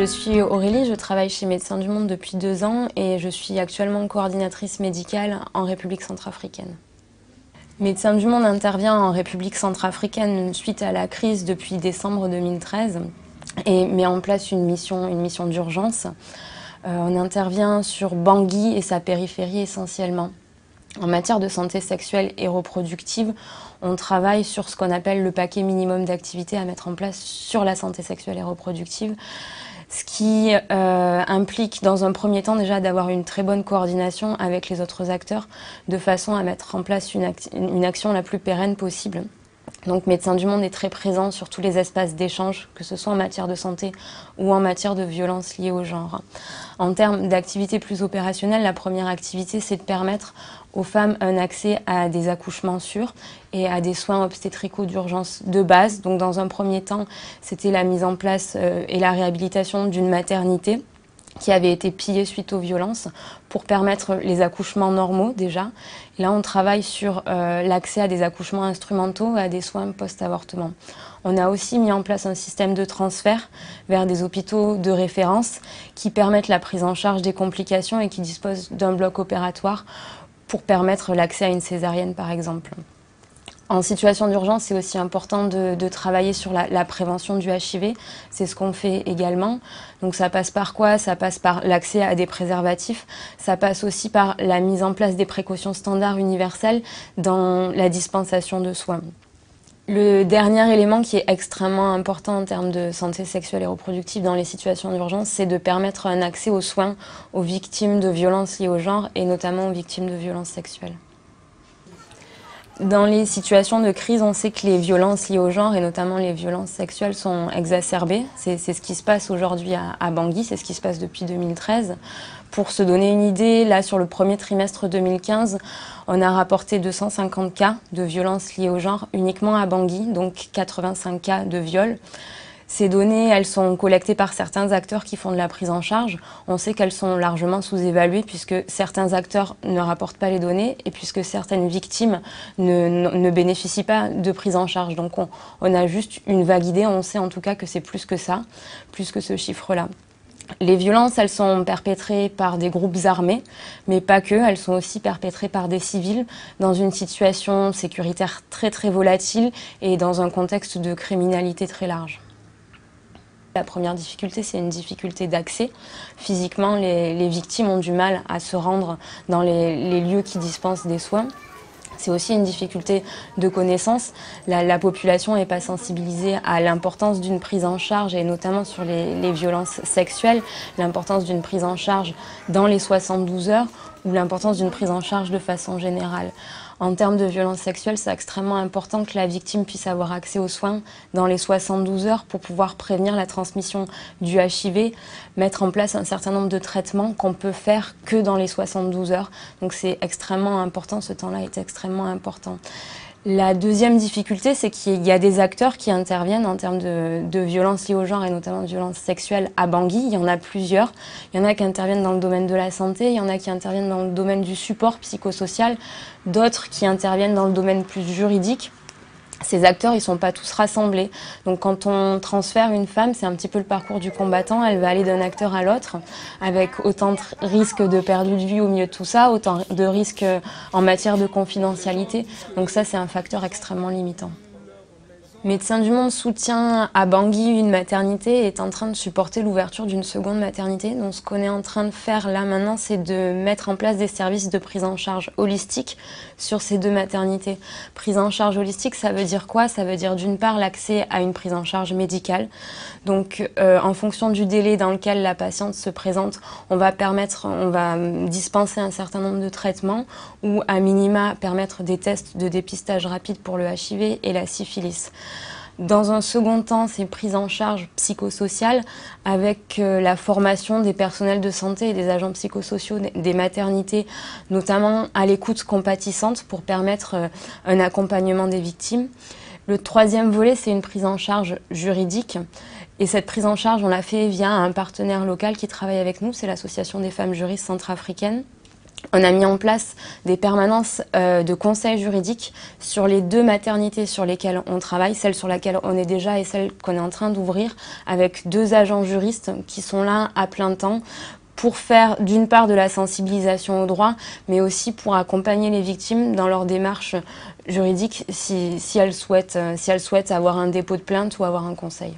Je suis Aurélie, je travaille chez Médecins du Monde depuis 2 ans et je suis actuellement coordinatrice médicale en République centrafricaine. Médecins du Monde intervient en République centrafricaine suite à la crise depuis décembre 2013 et met en place une mission d'urgence. On intervient sur Bangui et sa périphérie essentiellement. En matière de santé sexuelle et reproductive, on travaille sur ce qu'on appelle le paquet minimum d'activités à mettre en place sur la santé sexuelle et reproductive, ce qui implique dans un premier temps déjà d'avoir une très bonne coordination avec les autres acteurs de façon à mettre en place une action la plus pérenne possible. Donc Médecins du Monde est très présent sur tous les espaces d'échange, que ce soit en matière de santé ou en matière de violences liées au genre. En termes d'activités plus opérationnelles, la première activité, c'est de permettre aux femmes un accès à des accouchements sûrs et à des soins obstétricaux d'urgence de base. Donc dans un premier temps, c'était la mise en place et la réhabilitation d'une maternité qui avait été pillée suite aux violences pour permettre les accouchements normaux déjà. Et là, on travaille sur l'accès à des accouchements instrumentaux et à des soins post-avortement. On a aussi mis en place un système de transfert vers des hôpitaux de référence qui permettent la prise en charge des complications et qui disposent d'un bloc opératoire pour permettre l'accès à une césarienne par exemple. En situation d'urgence, c'est aussi important de travailler sur la prévention du HIV. C'est ce qu'on fait également. Donc ça passe par quoi? Ça passe par l'accès à des préservatifs. Ça passe aussi par la mise en place des précautions standards universelles dans la dispensation de soins. Le dernier élément qui est extrêmement important en termes de santé sexuelle et reproductive dans les situations d'urgence, c'est de permettre un accès aux soins aux victimes de violences liées au genre et notamment aux victimes de violences sexuelles. Dans les situations de crise, on sait que les violences liées au genre et notamment les violences sexuelles sont exacerbées. C'est ce qui se passe aujourd'hui à Bangui, c'est ce qui se passe depuis 2013. Pour se donner une idée, là sur le premier trimestre 2015, on a rapporté 250 cas de violences liées au genre uniquement à Bangui, donc 85 cas de viols. Ces données, elles sont collectées par certains acteurs qui font de la prise en charge. On sait qu'elles sont largement sous-évaluées puisque certains acteurs ne rapportent pas les données et puisque certaines victimes ne bénéficient pas de prise en charge. Donc on a juste une vague idée, on sait en tout cas que c'est plus que ça, plus que ce chiffre-là. Les violences, elles sont perpétrées par des groupes armés, mais pas que, elles sont aussi perpétrées par des civils dans une situation sécuritaire très très volatile et dans un contexte de criminalité très large. La première difficulté, c'est une difficulté d'accès. Physiquement, les victimes ont du mal à se rendre dans les lieux qui dispensent des soins. C'est aussi une difficulté de connaissance. La population n'est pas sensibilisée à l'importance d'une prise en charge, et notamment sur les violences sexuelles, l'importance d'une prise en charge dans les 72 heures ou l'importance d'une prise en charge de façon générale. En termes de violences sexuelles, c'est extrêmement important que la victime puisse avoir accès aux soins dans les 72 heures pour pouvoir prévenir la transmission du HIV, mettre en place un certain nombre de traitements qu'on peut faire que dans les 72 heures. Donc c'est extrêmement important, ce temps-là est extrêmement important. La deuxième difficulté, c'est qu'il y a des acteurs qui interviennent en termes de violences liées au genre et notamment de violences sexuelles à Bangui. Il y en a plusieurs. Il y en a qui interviennent dans le domaine de la santé, il y en a qui interviennent dans le domaine du support psychosocial, d'autres qui interviennent dans le domaine plus juridique. Ces acteurs, ils ne sont pas tous rassemblés. Donc quand on transfère une femme, c'est un petit peu le parcours du combattant. Elle va aller d'un acteur à l'autre, avec autant de risques de perte de vie au milieu de tout ça, autant de risques en matière de confidentialité. Donc ça, c'est un facteur extrêmement limitant. Médecins du Monde soutient à Bangui une maternité et est en train de supporter l'ouverture d'une seconde maternité. Donc ce qu'on est en train de faire là maintenant, c'est de mettre en place des services de prise en charge holistique sur ces 2 maternités. Prise en charge holistique, ça veut dire quoi? Ça veut dire d'une part l'accès à une prise en charge médicale. Donc en fonction du délai dans lequel la patiente se présente, on va dispenser un certain nombre de traitements ou à minima permettre des tests de dépistage rapide pour le HIV et la syphilis. Dans un second temps, c'est prise en charge psychosociale avec la formation des personnels de santé et des agents psychosociaux des maternités, notamment à l'écoute compatissante pour permettre un accompagnement des victimes. Le troisième volet, c'est une prise en charge juridique. Et cette prise en charge, on l'a fait via un partenaire local qui travaille avec nous, c'est l'Association des femmes juristes centrafricaines. On a mis en place des permanences de conseil juridique sur les 2 maternités sur lesquelles on travaille, celle sur laquelle on est déjà et celle qu'on est en train d'ouvrir, avec 2 agents juristes qui sont là à plein temps pour faire d'une part de la sensibilisation au droit, mais aussi pour accompagner les victimes dans leur démarche juridique si elles souhaitent avoir un dépôt de plainte ou avoir un conseil.